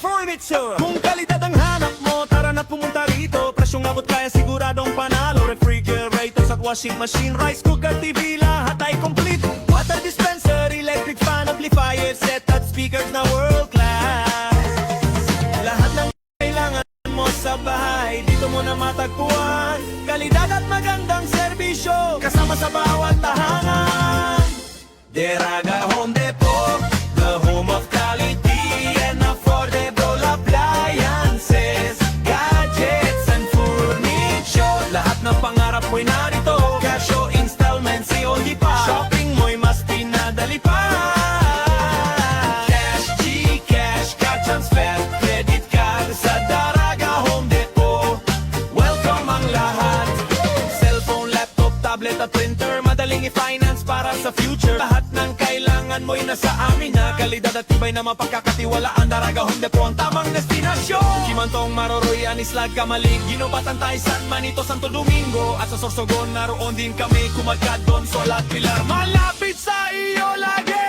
furniture. Kung kalidad ang hanap mo, tara na pumunta rito. Presyong abot kaya siguradong panalo. Refrigerators at washing machine, rice cooker, TV, lahat ay complete. Water dispenser, electric fan, amplifier, set at speakers na world class. Lahat ng kailangan mo sa bahay, dito mo na matagpuan. Kalidad at magandang serbisyo, kasama sa bawat tahanan. Deraga Home Depot, the home of quality and affordable appliances, gadgets and furniture. Lahat ng pangarap mo'y narito, cash o installment, COD pa. Shopping mo'y mas pinadali pa. Cash, Gcash, card transfer, credit card sa Daraga Home Depot. Welcome ang lahat. Cellphone, laptop, tablet at printer, madaling i-finance para sa future. Lahat ng kailangan mo'y nasa amin na. Kalidad at tibay na mapagkakatiwalaan. Daraga Home Depot ang tamang destinasyon. Kimantong, Maroroy, Anislag, Kamalig, Ginobatan, Taysan, Manito, Santo Domingo. At sa Sorsogon, naroon din kami. Kumadkad, Donsol at Pilar, malapit sa iyo lagi.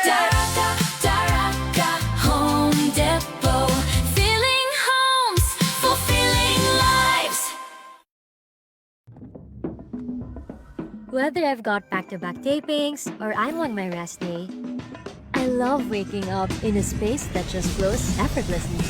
Daraga, Daraga Home Depot. Filling homes, fulfilling lives. Whether I've got back-to-back tapings or I'm on my rest day, I love waking up in a space that just flows effortlessly.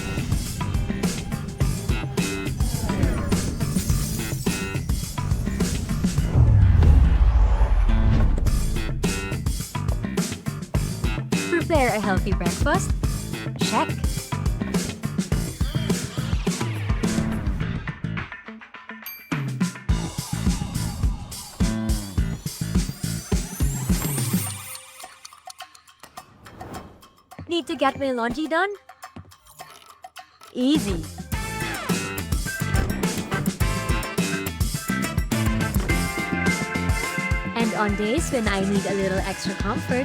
Prepare a healthy breakfast? Check. Need to get my laundry done? Easy. And on days when I need a little extra comfort,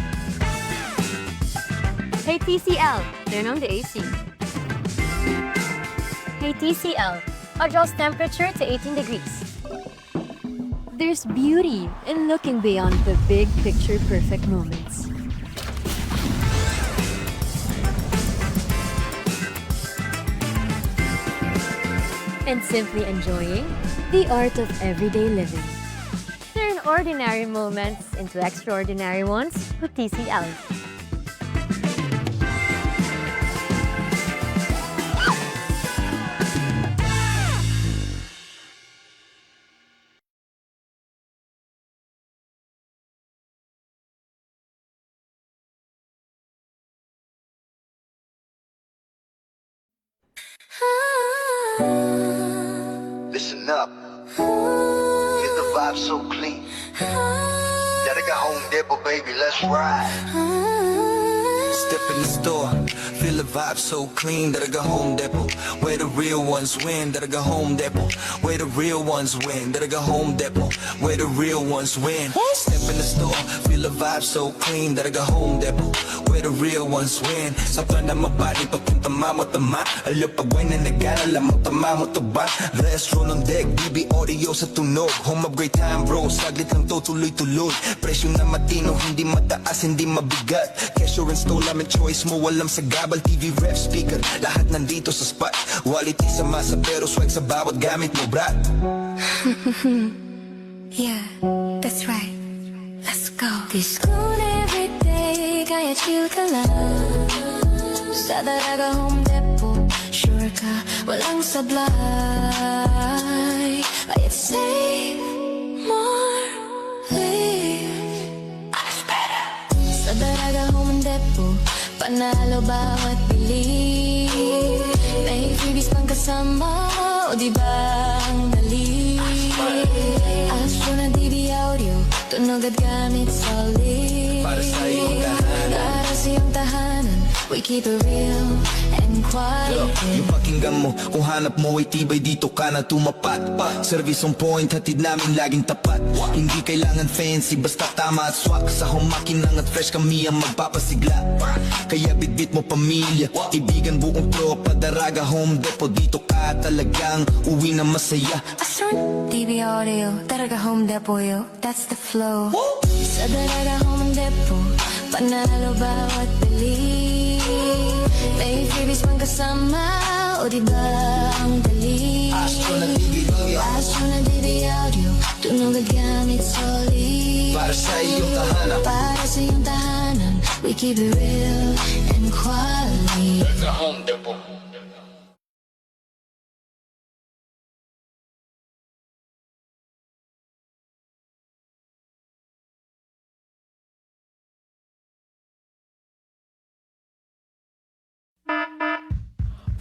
hey TCL, turn on the AC. Hey TCL, adjust temperature to 18 degrees. There's beauty in looking beyond the big picture perfect moments. And simply enjoying the art of everyday living. Turn ordinary moments into extraordinary ones with TCL. Listen up, feel the vibe so clean. Daraga Home Depot, baby, let's ride. Step in the store, feel the vibe so clean. Daraga Home Depot, where the real ones win. Daraga Home Depot, where the real ones win. Daraga Home Depot, where the real ones win. Step in the store, feel the vibe so clean. Daraga Home Depot, where the real ones win. Sa plana mabali, papunta mamotama. Alo pagway na nag-alala mo, tama mo to ba? Restro ng deck, BB audio sa tunog. Home of great time bro, saglit lang to tuloy-tuloy. Presyo na matino, hindi mataas, hindi mabigat. Kesyo install namin choice mo, walang sa gabal. TV, ref, speaker, lahat nandito sa spot. Quality sa masa pero swag sa bawat gamit mo, brat. Yeah, that's right. Let's go. This good every day, kaya chill ka lang. Sa Daraga Home Depot, sure ka, walang sablay. Kaya save more, live. That's better. Sa Daraga Home Depot, panalo bawat bili. May freebies pang kasama, o diba ang dali? Astro na DB audio, tunog at gamit solid. Para sa iyong tahanan, para sa iyong tahanan, we keep it real and quiet. yung pakinggan mo, kung hanap mo ay tibay, dito ka na tumapat. Service on point, hatid namin laging tapat. Hindi kailangan fancy, basta tama at swak. Sa humakinang at fresh kami ang magpapasigla. Kaya bitbit mo pamilya, ibigan buong tropa. Daraga Home Depot, dito ka talagang uwi na masaya. Astro DB audio, Daraga Home Depot, yo, that's the flow. Sa Daraga Home Depot, panalo bawat bili. May freebies pang kasama. kasama, o di ba ang dali? Astro na TV Astro na DB Audio, tunog at gamit solid. para sa iyong tahanan. Para sa iyong tahanan, we keep it real and quality. The Home Depot.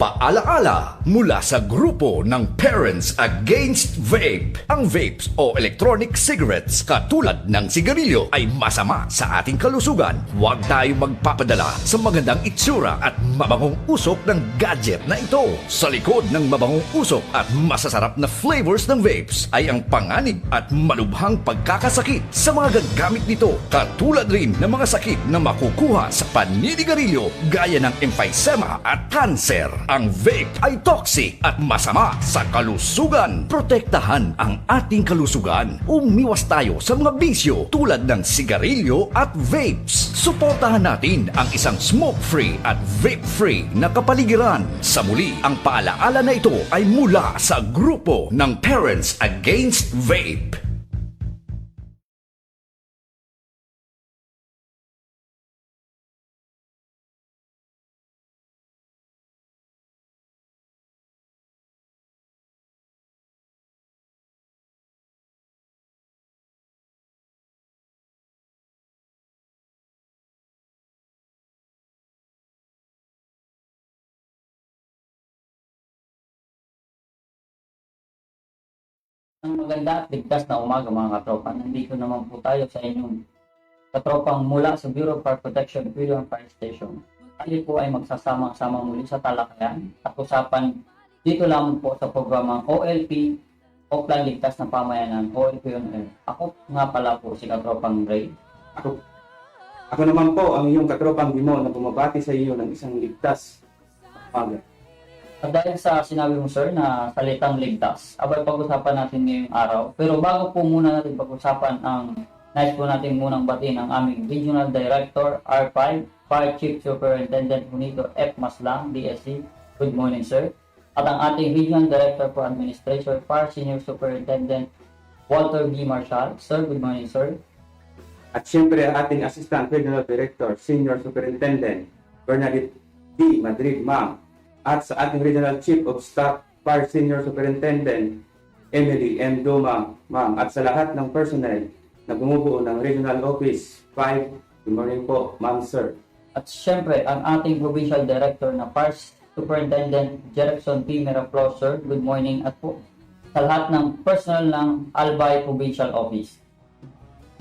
Paalaala mula sa grupo ng Parents Against Vape. Ang vapes o electronic cigarettes katulad ng sigarilyo ay masama sa ating kalusugan. Huwag tayo magpapadala sa magandang itsura at mabangong usok ng gadget na ito. Sa likod ng mabangong usok at masasarap na flavors ng vapes ay ang panganib at malubhang pagkakasakit sa mga gagamit nito. Katulad rin ng mga sakit na makukuha sa paninigarilyo gaya ng emphysema at cancer. Ang vape ay toxic at masama sa kalusugan. Protektahan ang ating kalusugan. Umiwas tayo sa mga bisyo tulad ng sigarilyo at vapes. Suportahan natin ang isang smoke-free at vape-free na kapaligiran. Sa muli, ang paalaala na ito ay mula sa grupo ng Parents Against Vape. Ang maganda at ligtas na umaga mga katropa. Nandito naman po tayo sa inyong katropang mula sa Bureau of Fire Protection, Philippine Fire Station. Tayo po ay magsasama-sama muli sa talakayan at usapan dito lamang po sa programang OLP, Offline Ligtas na Pamayanan, OLP on Air. Ako nga pala po si katropang Ray. Ako naman po ang iyong katropang Dimo na bumabati sa iyo ng isang ligtas na umaga. At dahil sa sinabi mo sir na salitang ligtas, abay pag-usapan natin ngayong araw. Pero bago po muna natin pag-usapan ang nais po natin munang batiin ang aming Regional Director R5, Fire Chief Superintendent Junito F. Maslang, DSC. Good morning sir. At ang ating Regional Director for Administration, Fire Senior Superintendent Walter B. Marshall. Sir, good morning sir. At siyempre ang ating Assistant Regional Director, Senior Superintendent Bernadette D. Madrid, ma'am. At sa ating Regional Chief of Staff, Fire Senior Superintendent Emily M. Doma, ma'am. At sa lahat ng personnel na bumubuo ng Regional Office 5, good morning po, ma'am, sir. At siyempre, ang ating Provincial Director na Fire Superintendent Jerickson P. Miraflores, sir, good morning. At po sa lahat ng personnel ng Albay Provincial Office.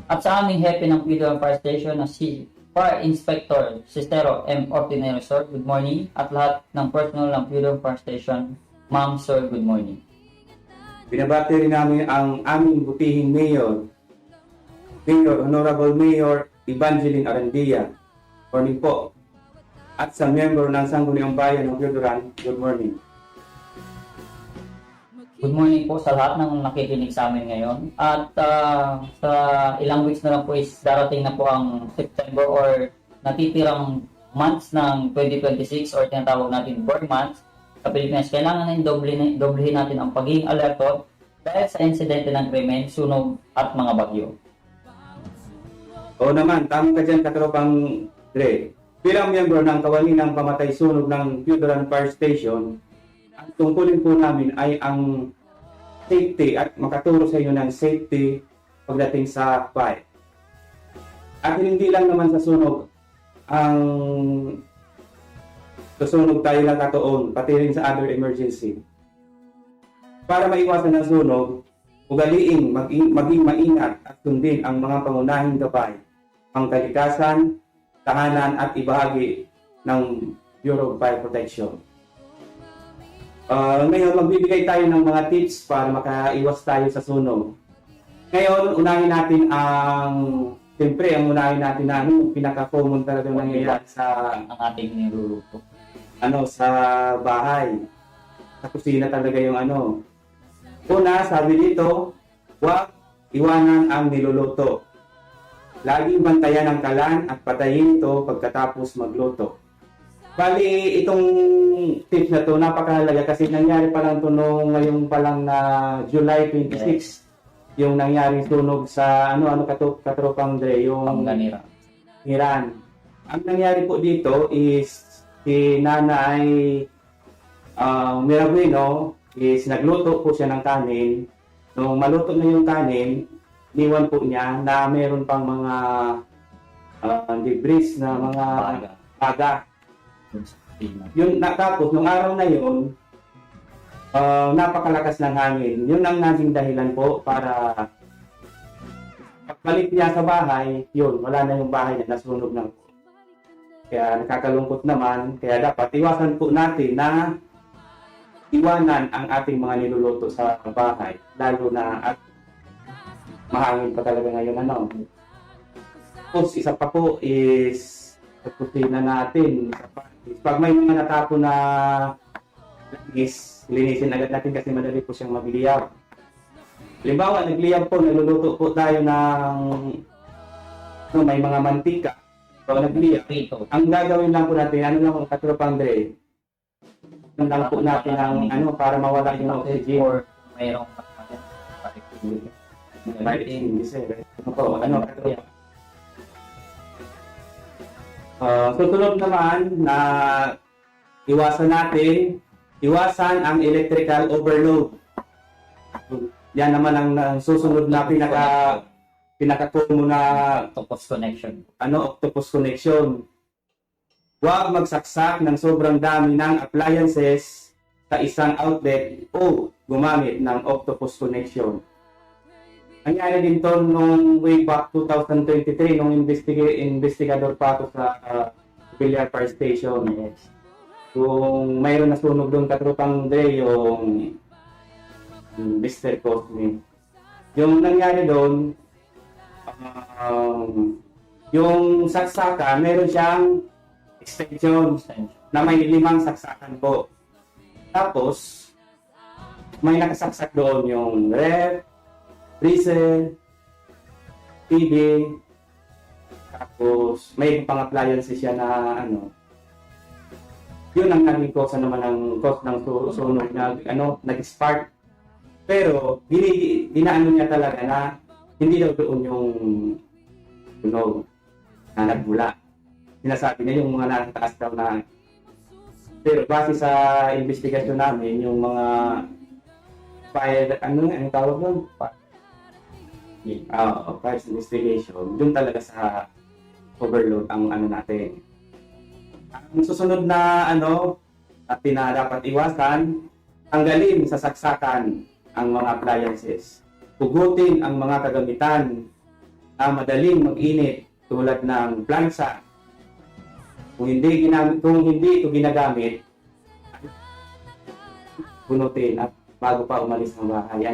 At sa aming hepe ng PDO Fire Station na si Fire Inspector Sistero M. Ordinero, sir, good morning. At lahat ng personnel ng PDO Fire Station, ma'am, sir, good morning. Binabati rin namin ang aming butihing Mayor, Honorable Mayor Evangeline Arandia. Morning po. At sa member ng Sangguniang Bayan ng Piodoran, good morning. Good morning po sa lahat ng nakikinig sa amin ngayon. At sa ilang weeks na lang po is darating na po ang September or natitirang months ng 2026 or tinatawag natin 4 months sa Pilipinas. Kailangan na doblehin natin ang pagiging alerto dahil sa insidente ng krimen, sunog at mga bagyo. Oo naman, tama ka dyan, katropang Dre. Bilang miyembro ng kawani ng pamatay sunog ng Piodoran Fire Station, ang tungkulin po namin ay ang safety at makaturo sa inyo ng safety pagdating sa fire. At hindi lang naman sa sunog ang susunog tayo nakatoon, pati rin sa other emergency. Para maiwasan ang sunog, ugaliing maging maingat at sundin ang mga pangunahing gabay, pangkalikasan, tahanan at ibahagi ng Bureau of Fire Protection. Ngayon, magbibigay tayo ng mga tips para makaiwas tayo sa sunog. Ngayon, unahin natin siyempre, ang unahin natin na pinaka-common talaga nangyayari sa Ang ating niluluto. sa bahay. Sa kusina talaga yung Una, sabi dito, huwag iwanan ang niluluto. Laging bantayan ang kalan at patayin ito pagkatapos magluto. Bali, itong tips na to napakahalaga kasi nangyari pa lang to nung ngayon pa lang na July 26 yung nangyaring sunog sa katropang Dre, yung Pangganira. Iran. Ang nangyari po dito is si Nanay Mirabueno is nagluto po siya ng kanin. Nung maluto na yung kanin, niwan po niya na meron pang mga debris na mga baga. Yung tapos nung araw na yun, napakalakas ng hangin. Yun ang naging dahilan po para pagbalik niya sa bahay, yun, wala na yung bahay niya, nasunog na po. Kaya nakakalungkot naman, kaya dapat iwasan po natin na iwanan ang ating mga niluluto sa bahay, lalo na at mahangin pa talaga ngayon Tapos isa pa po is sa kusina natin, pag may mga natapon na langis, linisin agad natin kasi madali po siyang magliyab. Halimbawa, nagliyab po, nagluluto po tayo ng may mga mantika. So, nagliyab. Ang gagawin lang po natin, lang katropang Dre, lang po natin ang para mawala yung oxygen. Or mayroong susunod naman na iwasan ang electrical overload. Yan naman ang susunod na pinaka-common na octopus connection. Octopus connection. Huwag magsaksak ng sobrang dami ng appliances sa isang outlet o gumamit ng octopus connection. Nangyari din to nung way back 2023 nung investigador pa ako sa Villar Fire Station. Yes. Kung mayroon na sunog doon katropang Dre, yung Mr. Cosme. Yung nangyari doon, yung saksaka, meron siyang extension na may 5 saksakan po. Tapos, may nakasaksak doon yung ref, freezer, TV, tapos may pang appliances siya na yun ang naging cause naman ng sunog na nag-spark. Pero dinaano niya talaga na hindi daw doon yung sunog na nagmula. Sinasabi niya yung mga nasa taas daw na. Pero base sa investigasyon namin, yung mga fire, anong tawag doon? Fire investigation, doon talaga sa overload ang natin. Ang susunod na natin na dapat iwasan, tanggalin sa saksakan ang mga appliances. Hugutin ang mga kagamitan na madaling mag-init tulad ng plansa. Kung hindi ito ginagamit, bunutin at bago pa umalis ng bahay.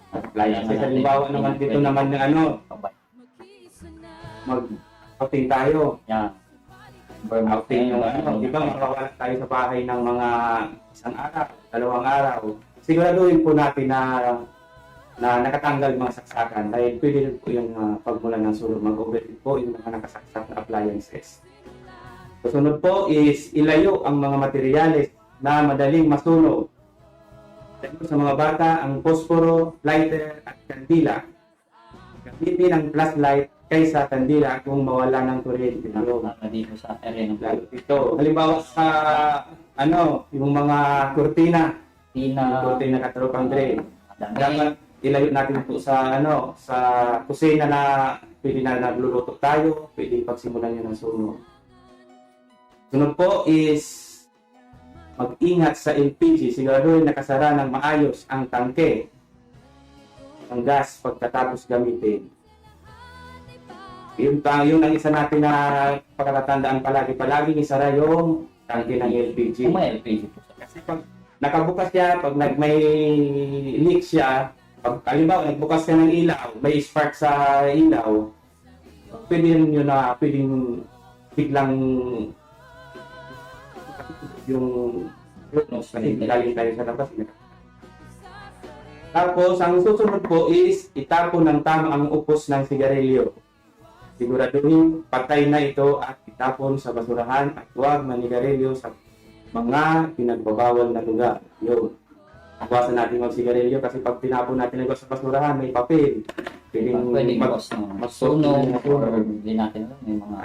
Appliances. Halimbawa naman dito naman na mag-outing tayo. Yeah. Outing yung di ba makawala tayo sa bahay ng mga 1 araw, 2 araw. Siguraduhin po natin na nakatanggal yung mga saksakan dahil pwede rin po yung pagmula ng sunog mag-overheat po yung mga nakasaksak na appliances. Susunod po is ilayo ang mga materyales na madaling masunog. Sa mga bata, ang posporo, lighter at kandila. Gamitin ang flashlight kaysa kandila kung mawala ng kuryente. Dito sa area ng Ito, halimbawa sa yung mga kurtina. Kurtina katropang Dre. Dapat ilayo natin po sa sa kusina na pwede na nagluluto tayo, pwede pagsimulan yun ng sunog. Sunod po is mag-ingat sa LPG, siguraduhin nakasara ng maayos ang tangke ng gas pagkatapos gamitin. Yun ang isa natin na pagkatandaan palagi isara yung tangke ng LPG. Kung may LPG po. Kasi pag nakabukas siya, pag may leak siya, pag halimbawa nagbukas ka ng ilaw, may spark sa ilaw, pwede rin yun na pwedeng biglang yung galing tayo sa labas. Tapos, ang susunod po is itapon ng tama ang upos ng sigarilyo. Siguraduhin patay na ito at itapon sa basurahan at huwag manigarilyo sa mga pinagbabawal na lugar. Yun. Iwasan natin magsigarilyo kasi pag tinapon natin ito sa basurahan, may papel. Pwedeng cause ng masunog or hindi natin alam, may mga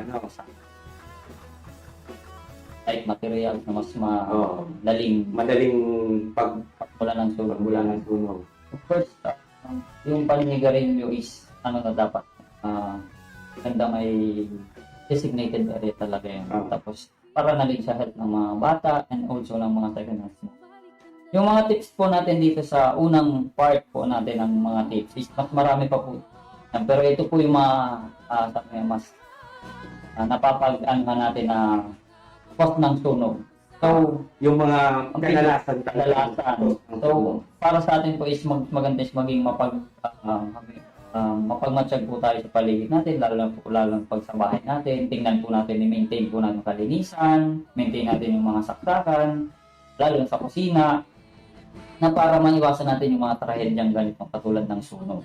type material na mas madaling pagmula ng sunog. Of course, yung paninigarilyo is na dapat ganda may designated area talaga yan. Tapos para na rin sa health ng mga bata and also ng mga second-hand smoke. Yung mga tips po natin dito sa unang part po natin ng mga tips is mas marami pa po. Pero ito po yung mga mas napapag-ano natin na cause ng sunog. So, yung mga kadalasan. So, para sa atin po is maganda is maging mapagmatsyag po tayo sa paligid natin, lalo na pag sa bahay natin. Tingnan po natin, i-maintain po natin kalinisan, maintain natin yung mga saksakan, lalo na sa kusina, na para maiwasan natin yung mga trahedyang ganitong katulad ng sunog.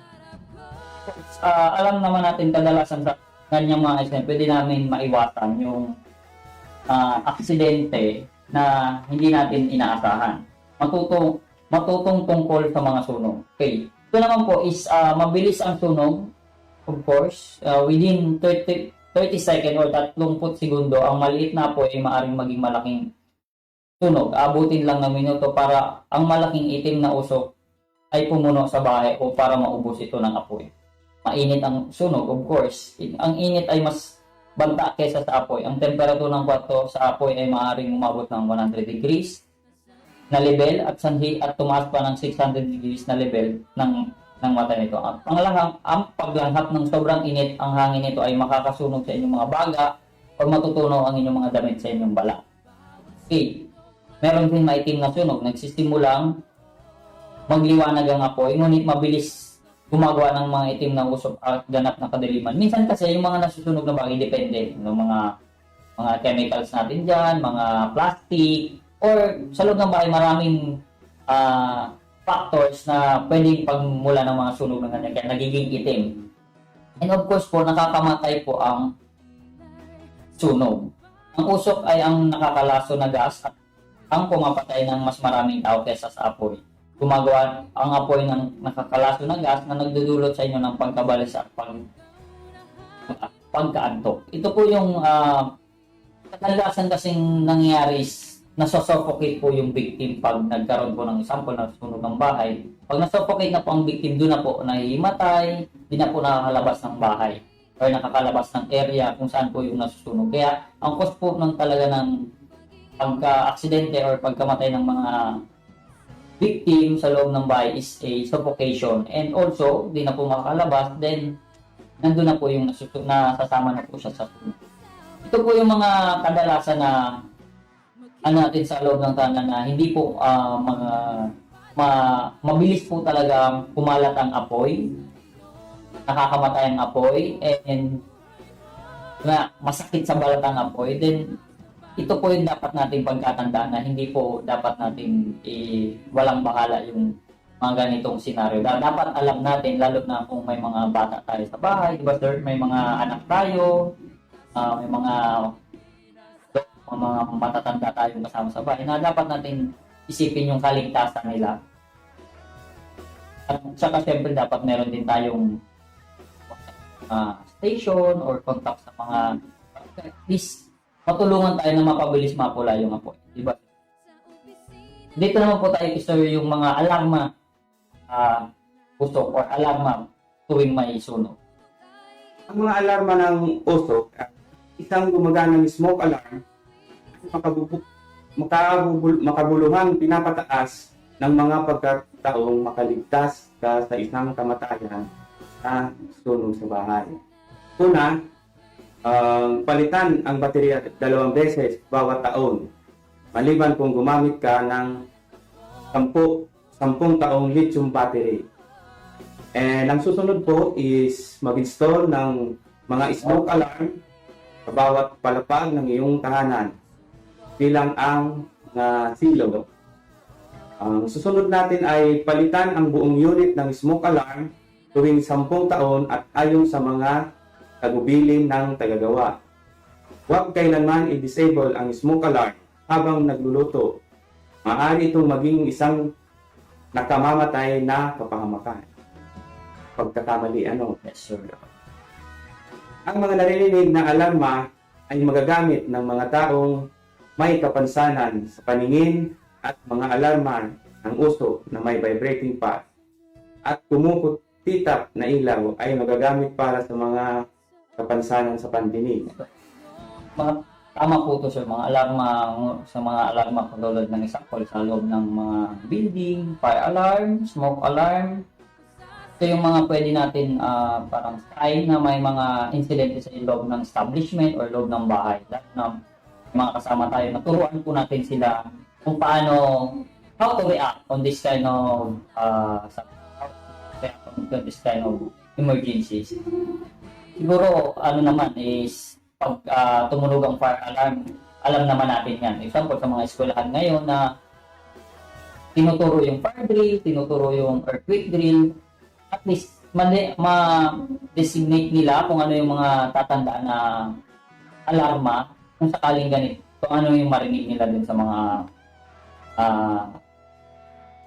Alam naman natin kadalasan sa ganyang mga eksena, pwede namin maiwasan yung aksidente na hindi natin inaasahan. Matutong tungkol sa mga sunog. Okay. Ito naman po is mabilis ang sunog. Of course, within 30 second or 30 segundo, ang maliit na apoy ay maaaring maging malaking sunog. Abutin lang ng minuto para ang malaking itim na usok ay pumuno sa bahay o para maubos ito ng apoy. Mainit ang sunog, of course. Ang init ay mas banta kaysa sa apoy. Ang temperatura ng kwarto sa apoy ay maaaring umabot ng 100 degrees na level at sanhi at tumaas pa ng 600 degrees na level ng mata nito. Ang paglanghap ng sobrang init, ang hangin nito ay makakasunog sa inyong mga baga o matutunaw ang inyong mga damit sa inyong bala. Okay. Meron din maitim na sunog. Nagsisimulang magliwanag ang apoy, ngunit mabilis gumagawa ng mga itim na usok at ganap na kadiliman. Minsan kasi yung mga nasusunog na bagay, depende. Yung mga chemicals natin dyan, mga plastic, or sa loob ng bahay, maraming factors na pwedeng pagmula ng mga sunog na ganyan, kaya nagiging itim. And of course po, nakakamatay po ang sunog. Ang usok ay ang nakakalaso na gas at ang pumapatay ng mas maraming tao kaysa sa apoy. Gumagawa ang apoy ng nakakalaso na gas na nagdudulot sa inyo ng pagkabalisa at pagkaantok. Ito po yung kadalasan kasing nangyayari is nasosuffocate po yung victim pag nagkaroon po ng sample na sunog ng bahay. Pag nasuffocate na po ang victim, doon na po nahihimatay, di na po nakakalabas ng bahay or nakakalabas ng area kung saan po yung nasusunog. Kaya ang cause po ng talaga ng pagka-aksidente or pagkamatay ng mga victim sa loob ng bahay is a suffocation. And also, di na po makakalabas, then nandun na po yung nasasama na po siya sa sunog. Ito po yung mga kadalasan na natin sa loob ng tahanan na hindi po mabilis po talaga kumalat ang apoy, nakakamatay ang apoy, and masakit sa balat ang apoy. Then ito po yung dapat nating pagkatandaan na hindi po dapat nating walang bahala yung mga ganitong senaryo. Dapat alam natin, lalo na kung may mga bata tayo sa bahay, diba sir? May mga anak tayo, may mga matatanda tayong kasama sa bahay na dapat natin isipin yung kaligtasan nila. At saka syempre dapat meron din tayong station or contact sa mga please matulungan tayo na mapabilis mapula yung apoy, diba? Dito naman po tayo istorya yung mga alarma usok or alarma tuwing may sunog. Ang mga alarma ng usok, isang gumaganang smoke alarm, makabuluhang pinapataas ng mga pagkataong makaligtas ka sa isang kamatayan sa sunog sa bahay. Una, palitan ang baterya 2 beses bawat taon. Maliban kung gumamit ka ng 10 taong lithium battery. And ang susunod po is mag-install ng mga smoke alarm sa bawat palapag ng iyong tahanan bilang ang silo. Ang susunod natin ay palitan ang buong unit ng smoke alarm tuwing 10 taon at ayon sa mga tagubilin ng tagagawa. Huwag kailanman i-disable ang smoke alarm habang nagluluto. Maaari itong maging isang nakamamatay na kapahamakan. Pagkakamali, Yes, sir. Ang mga naririnig na alarma ay magagamit ng mga taong may kapansanan sa paningin at mga alarma ng uso na may vibrating path at kumukutitap na ilaw ay magagamit para sa mga kapansanan sa pandinig. Tama po to, sir. Mga alarma, sa mga alarma katulad ng example sa loob ng mga building, fire alarm, smoke alarm. Ito yung mga pwede natin parang sign na may mga incidente sa loob ng establishment or loob ng bahay. Lalo na mga kasama tayo, naturuan po natin sila kung paano, how to react on this kind of emergencies. Siguro, ano naman is, pag tumunog ang fire alarm, alam naman natin yan. Example, sa mga eskwelahan ngayon na tinuturo yung fire drill, tinuturo yung earthquake drill, at least ma-designate nila kung ano yung mga tatandaan na alarma kung sakaling ganito, kung ano yung marinig nila dun sa mga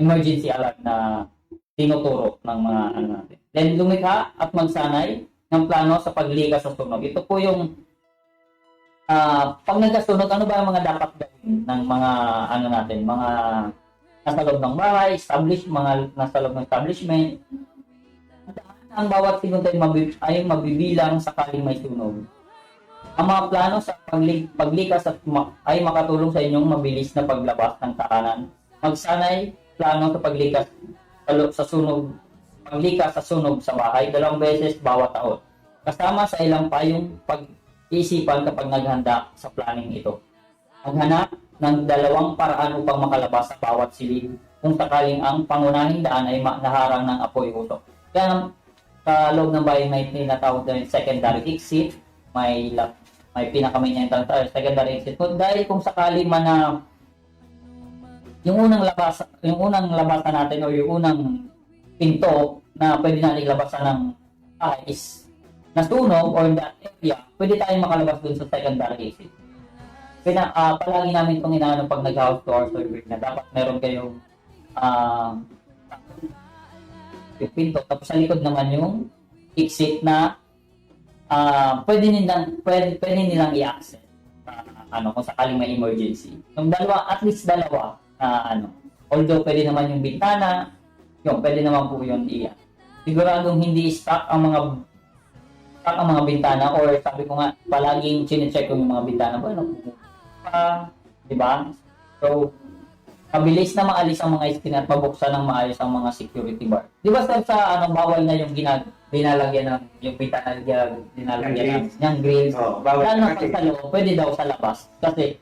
emergency alarm na tinuturo ng mga ano natin. Then lumikha at magsanay ng plano sa paglikas sa sunog. Ito po yung pag nagkasunog, ano ba ang mga dapat gawin ng mga ano natin, mga nasa loob ng bahay, mga nasa loob ng establishment. Ang bawat sinunod ay mabibilang sakaling may sunog. Ang mga plano sa paglikas ay makatulong sa inyong mabilis na paglabas ng tahanan. Magsanay plano sa paglikas sa sunog sa bahay 2 beses bawat taon. Kasama sa ilang payong pag-iisipan kapag naghanda sa planning ito. Maghanap ng 2 paraan upang makalabas sa bawat silid kung sakaling ang pangunahing daan ay naharang ng apoy usok. Kaya sa loob ng bahay may tinatawag na secondary exit, may pinakamain na secondary exit. Dahil kung sakali man na yung unang labasan natin o yung unang pinto na pwede natin labasan ng is nasunog or in that area, pwede tayong makalabas dun sa secondary exit. Palagi namin itong inaano pag nag-house to our survey na dapat meron kayong yung pinto, tapos sa likod naman yung exit na pwede nilang i-access kung sakaling may emergency. Yung at least dalawa although pwede naman yung bintana, pwede naman po yun siguradong hindi stuck ang mga bintana, or sabi ko nga, palaging chine-check ko yung mga bintana diba? So, mabilis na maalis ang mga screen at mabuksan ng maayos ang mga security bar. Di ba sa bawal na yung binalagyan ng yung bintana, dinalagyan ng grills. Bawal Lalo na na sa loob, pwede daw sa labas. Kasi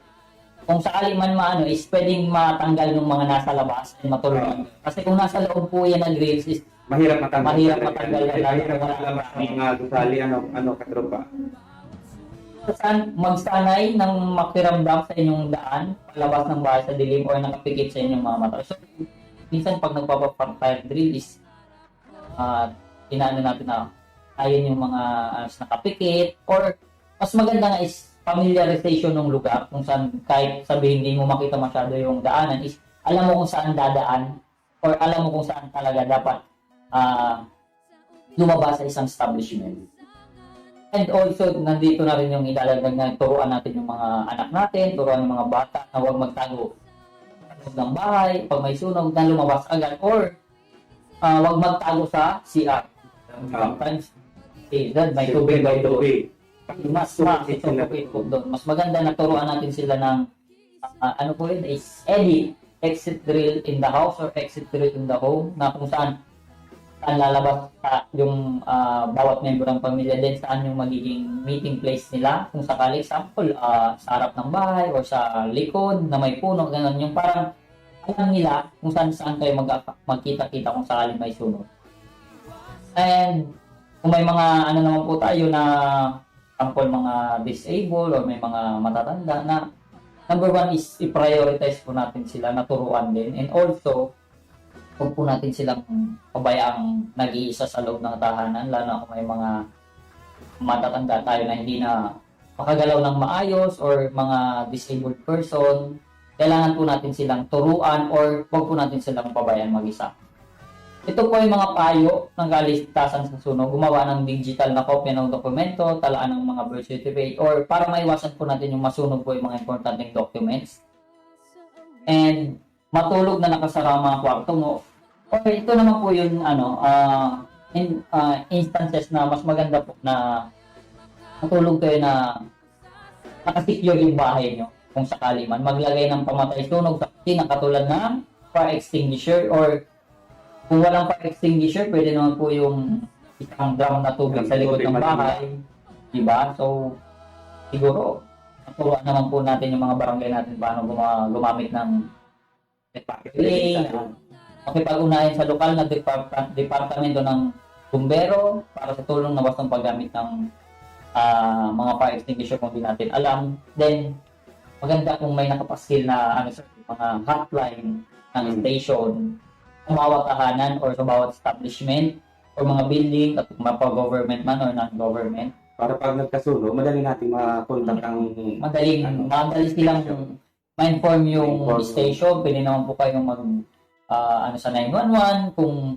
kung sakali man is pwedeng matanggal yung mga nasa labas at matulungan. Kasi kung nasa loob po yan ng grills is Mahirap matanggal. Mahirap matanggal. Mahirap matanggal ang mga gusali, katropa. Magsanay ng makiramdam sa inyong daan, palabas ng bahay sa dilim or nakapikit sa inyong mga mata. So, minsan pag nagpapafire drill is inaano natin na ayun yung mga nakapikit, or mas maganda nga is familiarization ng lugar kung saan kahit sabihin hindi mo makita masyado yung daanan is alam mo kung saan dadaan or alam mo kung saan talaga dapat lumabas sa isang establishment. And also, nandito na rin yung ilalagdag na turuan natin yung mga anak natin, turuan ng mga bata na huwag magtago sa ng bahay, pag may sunog na lumabas agad, or huwag magtago sa CR. Sometimes, may tubig by tubig. Mas maganda na turuan natin sila ng is exit drill in the house or exit drill in the home, na kung saan lalabas yung bawat member ng pamilya, din saan yung magiging meeting place nila kung sakali, example sa harap ng bahay or sa likod na may puno, ganun, yung parang alam nila kung saan kayo magkita-kita kung sakali may sunog. And kung may mga naman po tayo na example mga disabled or may mga matatanda na number 1 is i-prioritize po natin sila, naturuan din, and also huwag po natin silang pabayaang nag-iisa sa loob ng tahanan, lalo na kung may mga matatanda tayo na hindi na makagalaw ng maayos or mga disabled person, kailangan po natin silang turuan or wag po natin silang pabayaan mag-isa. Ito po ay mga payo ng kaligtasan sa sunog, gumawa ng digital na kopya ng dokumento, talaan ng mga birth certificate, or para maiwasan po natin yung masunog po yung mga importanteng documents. And matulog na nakasara ang mga kwarto mo. Okay, ito naman po yung instances na mas maganda po na matulog kayo na nakasecure yung bahay nyo. Kung sakali man, maglagay ng pamatay sunog sa kusina katulad ng fire extinguisher, or kung walang fire extinguisher, pwede naman po yung isang drum na tubig sa likod ng bahay. Diba? So, siguro, naturuan naman po natin yung mga barangay natin paano gumamit ng makipag-unahin sa lokal na departamento ng bumbero para sa tulong na bastang paggamit ng mga fire extinguisher kung di natin alam. Then, maganda kung may nakapaskil na mga hotline ng station sa bawat tahanan or sa bawat establishment or mga building at mapa-government man or non-government. Para pag nagkasunog, madali natin makontak ang... Madali silang ma-inform yung station. Pwede naman po kayong sa 911 kung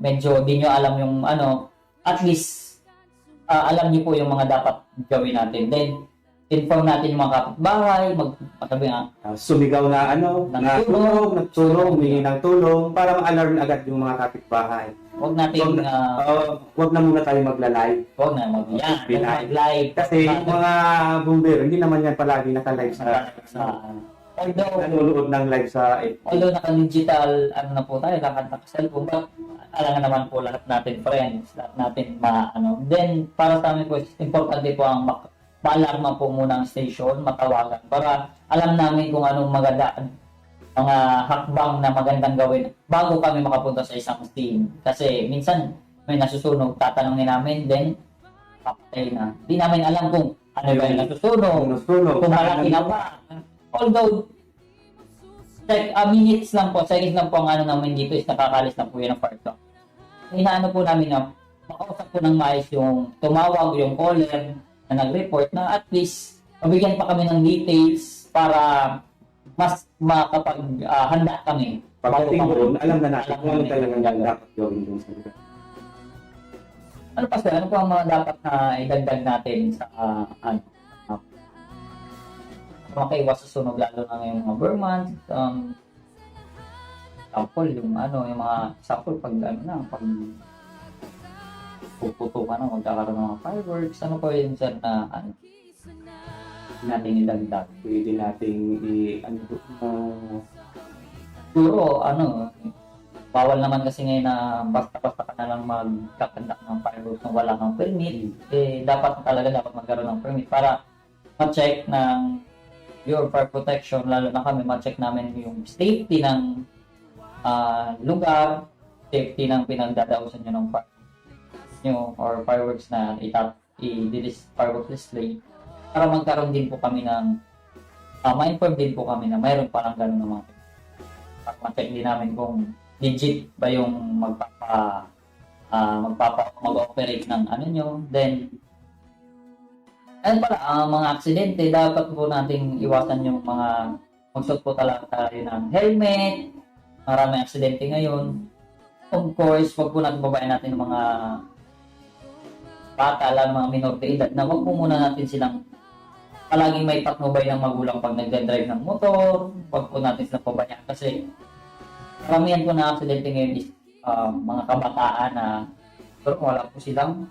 medyo di nyo alam yung at least alam niyo po yung mga dapat gawin natin. Then, inform natin yung mga kapitbahay, magsabi nga, sumigaw na nagtulong, humingi ng tulong para ma-alarm agad yung mga kapitbahay. Huwag natin, Huwag na muna tayo magla-live. huwag na mag-live. Kasi yung mga bumbero, hindi naman yan palagi naka-live sa nanonood ng live sa Although naka-digital, na po tayo, lahat naka-cellphone, but alam naman po lahat natin friends, lahat natin Then, para sa amin po, importante po ang ma-alarma po muna ang station, matawagan, para alam namin kung anong mga hakbang na magandang gawin bago kami makapunta sa isang scene. Kasi minsan may nasusunog, tatanungin namin, then papatay na. Di namin alam kung ano ba yung nasusunog, kung malaki na ba. Although, minutes lang po, seconds lang po ang namin dito is nakakalis na po yun ang fire truck. Inaano po namin na makausap po ng maayos yung tumawag, yung caller na nag-report na at least mabigyan pa kami ng details para mas makapag-handa kami. pagdating doon, alam na natin kung ano talagang dapat gawin doon sa lugar. Ano pa sir? Ano po ang mga dapat na idagdag natin sa makaiwas sa sunog lalo na ngayong mga Burman, sample yung mga sample pag pag puputukan na magkakaroon ng mga fireworks, ano po yun sir na natin idagdag? Pwede nating siguro bawal naman kasi ngayon na basta-basta ka na lang magkakandak ng fireworks nung wala kang permit. Dapat magkaroon ng permit para ma-check ng Bureau of Fire Protection, lalo na kami, ma-check namin yung safety ng lugar, safety ng pinagdadausan nyo ng fire nyo or fireworks na fireworks display, para magkaroon din po kami ng ma-inform din po kami na mayroon parang gano'n naman. Para ma-check din namin kung legit ba yung mag-operate ng nyo. Then, mga aksidente, dapat po nating iwasan yung mga magsuot po talaga tayo ng helmet. Maraming aksidente ngayon. Of course, wag po natin babayan natin ng mga bata, mga minor de edad, na wag po muna natin silang palaging may patnubay ng magulang pag nagdadrive ng motor. Wag po natin silang pabayaan kasi karamihan po na aksidente ngayon is mga kabataan na pero wala po silang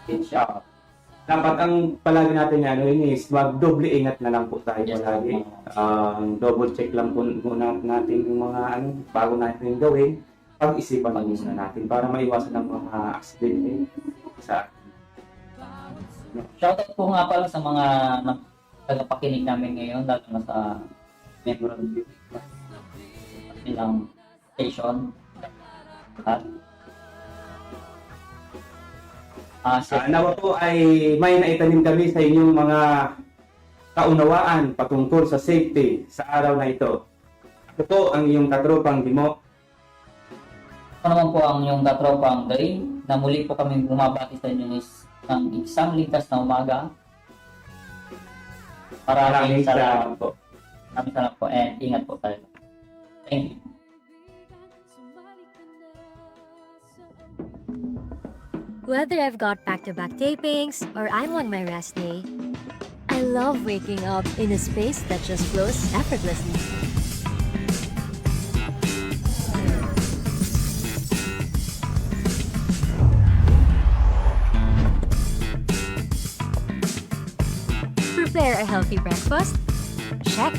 headshot. Dapat ang palagi natin is mag-doble ingat na lang po tayo palagi. Double check lang po muna natin yung mga bago natin gawin. Pag-isipan lang muna natin para maiwasan ng mga aksidente sa Shoutout po nga pala sa mga tagapakinig namin ngayon, lalo na sa member of ilang station. nawa po ay may naitanim kami sa inyong mga kaunawaan patungkol sa safety sa araw na ito. Ito po ang iyong katropang Dimo. Ako naman po ang iyong katropang Day, na muli po kami bumabati sa inyo ng isang ligtas na umaga. Maraming salamat po. Maraming salamat po and ingat po tayo. Thank you. Whether I've got back-to-back tapings or I'm on my rest day, I love waking up in a space that just flows effortlessly. Prepare a healthy breakfast? Check.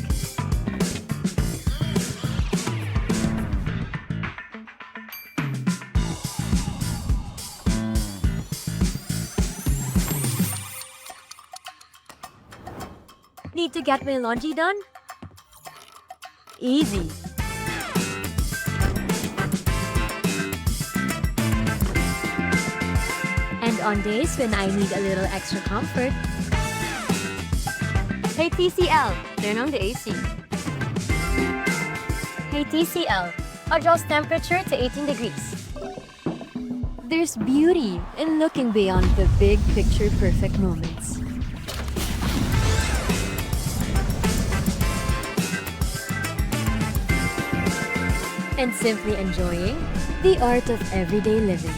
Need to get my laundry done? Easy. And on days when I need a little extra comfort, hey TCL, turn on the AC. Hey TCL, adjust temperature to 18 degrees. There's beauty in looking beyond the big picture perfect moments. And simply enjoying the art of everyday living.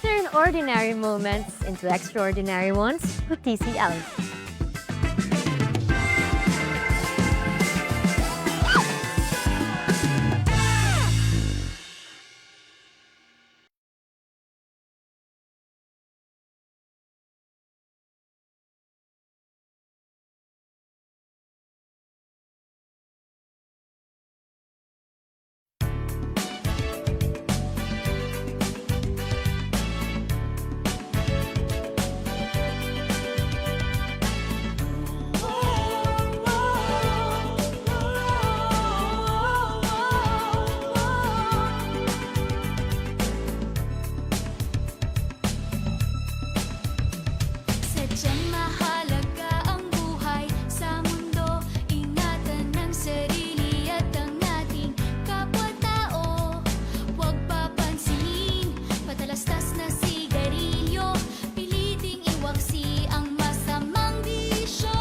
Turn ordinary moments into extraordinary ones with TCL. Sadyang mahalaga ang buhay sa mundo. Ingatan ang sarili at ang ating kapwa-tao. Huwag papansinin, patalastas na sigarilyo. Piliting iwaksi ang masamang bisyo.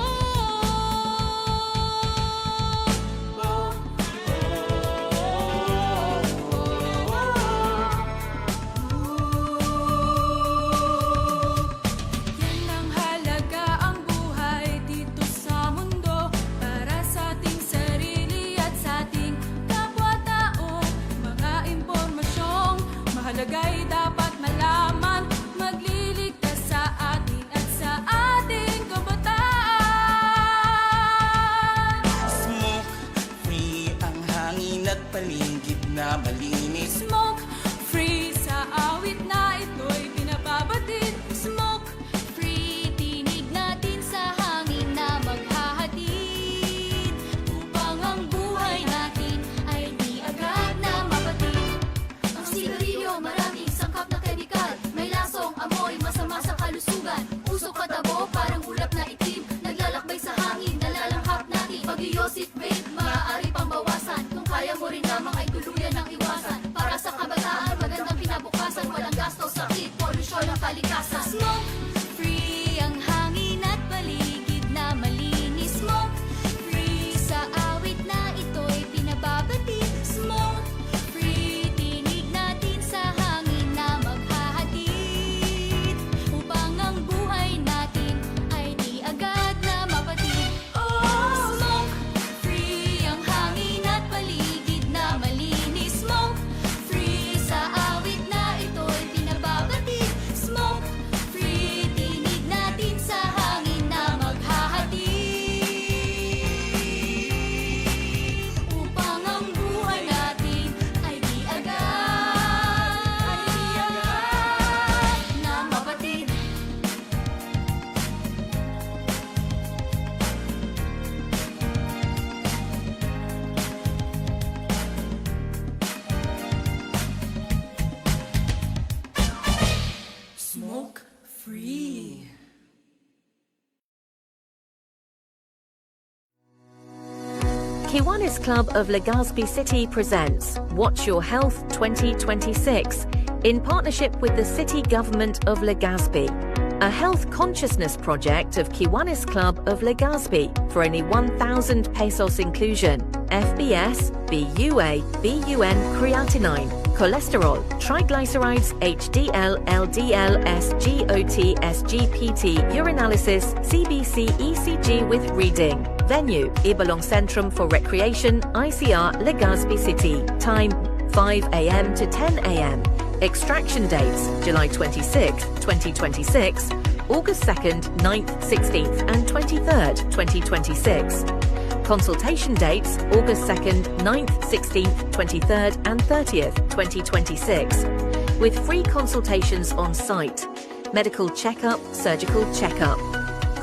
Yan ang halaga ang buhay dito sa mundo. Para sa ating sarili at sa ating kapwa-tao. Mga impormasyong mahalaga'y dapat malaman. Magliligtas sa atin at sa ating kabataan. Smoke free ang hangin at paligid na malinis. Smoke free sa awit na ito'y pinababatid. Smoke free, tinig natin sa hangin na maghahatid. Upang ang buhay natin ay di agad na mapatid. Ang sigarilyo maraming sangkap na kemikal. May lasong amoy masama sa kalusugan. Usok at tabo parang ulap na itim. Naglalakbay sa hangin, nalalanghap natin. Pag-iosip vape, maaari pang bawasan. Kung kaya mo rin lamang ay tuluyan ng iwasan. Para sa kabataan, magandang kinabukasan. Walang gasto, sakit, polusyon ang kalikasan. Smoke free ang hangin at paligid na malinis. Smoke free sa awit na ito'y pinababatid. Smoke free, tinig natin sa hangin na maghahatid. Upang ang buhay natin ay di agad na mapatid. Smoke free ang hangin at paligid na malinis. Smoke free sa awit na ito'y pinababatid. Smoke free, tinig natin sa hangin na maghahatid. Upang ang buhay natin ay di agad na mapatid. Smoke free. Kiwanis Club of Legazpi City presents Watch Your Health 2026 in partnership with the City Government of Legazpi, a health consciousness project of Kiwanis Club of Legazpi for only 1,000 pesos inclusion, FBS, BUA, BUN creatinine, cholesterol, triglycerides, HDL, LDL, SGOT, SGPT, urinalysis, CBC, ECG with reading. Venue, Ibalong Centrum for Recreation, ICR, Legazpi City. Time, 5 a.m. to 10 a.m. Extraction dates, July 26, 2026, August 2nd, 9th, 16th and 23rd, 2026. Consultation dates, August 2nd, 9th, 16th, 23rd and 30th, 2026. With free consultations on site. Medical checkup, surgical checkup.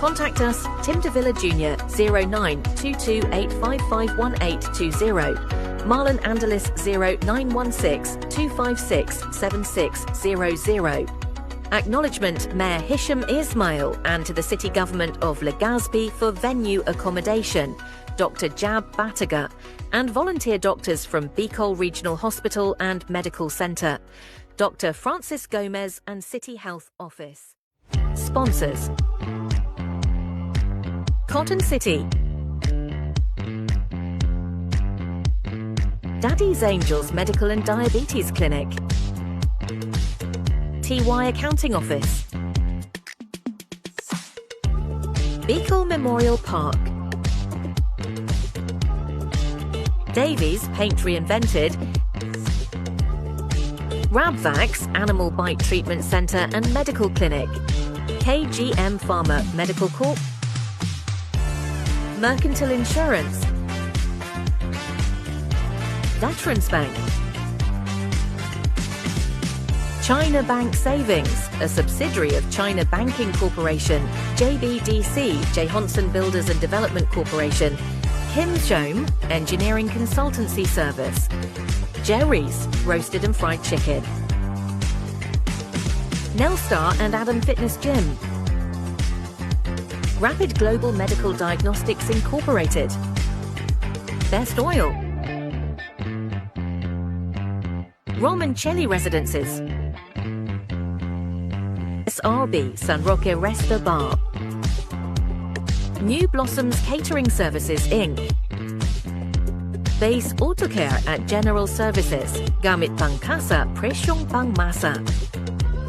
Contact us, Tim De Villa Jr. 092285551820. Marlon Angelis 0916-256-7600. Acknowledgement Mayor Hisham Ismail and to the City Government of Legazpi for venue accommodation, Dr. Jab Bataga, and volunteer doctors from Bicol Regional Hospital and Medical Centre, Dr. Francis Gomez and City Health Office. Sponsors: Cotton City, Daddy's Angels Medical and Diabetes Clinic, TY Accounting Office, Bicol Memorial Park, Davies Paint Reinvented, Rabvax Animal Bite Treatment Centre and Medical Clinic, KGM Pharma Medical Corp, Mercantile Insurance, Veterans Bank, China Bank Savings, a subsidiary of China Banking Corporation, JBDC, Johnson Builders and Development Corporation, Kim Shome, Engineering Consultancy Service, Jerry's, Roasted and Fried Chicken, Nelstar and Adam Fitness Gym, Rapid Global Medical Diagnostics Incorporated, Best Oil, Romancelli Residences, SRB San Roque Resta Bar, New Blossoms Catering Services Inc., Base Autocare at General Services, Gamit Pangkasa Presyong Pangmasa,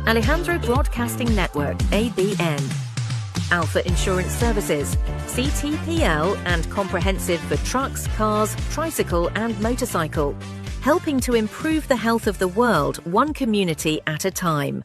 Alejandro Broadcasting Network ABN, Alpha Insurance Services, CTPL and comprehensive for trucks, cars, tricycle and motorcycle, helping to improve the health of the world one community at a time.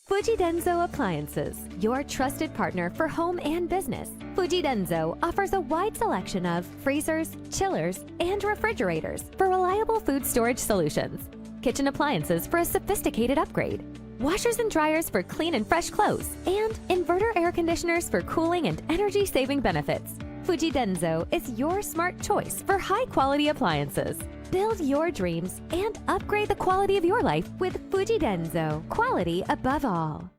Fuji Denso Appliances, your trusted partner for home and business. Fuji Denso offers a wide selection of freezers, chillers, and refrigerators for reliable food storage solutions. Kitchen appliances for a sophisticated upgrade. Washers and dryers for clean and fresh clothes. And inverter air conditioners for cooling and energy-saving benefits. Fuji Denso is your smart choice for high-quality appliances. Build your dreams and upgrade the quality of your life with Fuji Denso. Quality above all.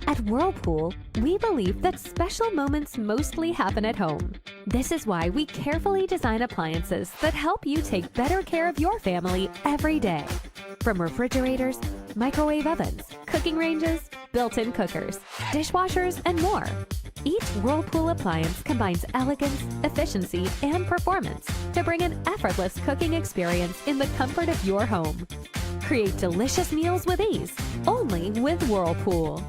At Whirlpool, we believe that special moments mostly happen at home. This is why we carefully design appliances that help you take better care of your family every day. From refrigerators, microwave ovens, cooking ranges, built-in cookers, dishwashers, and more. Each Whirlpool appliance combines elegance, efficiency, and performance to bring an effortless cooking experience in the comfort of your home. Create delicious meals with ease, only with Whirlpool.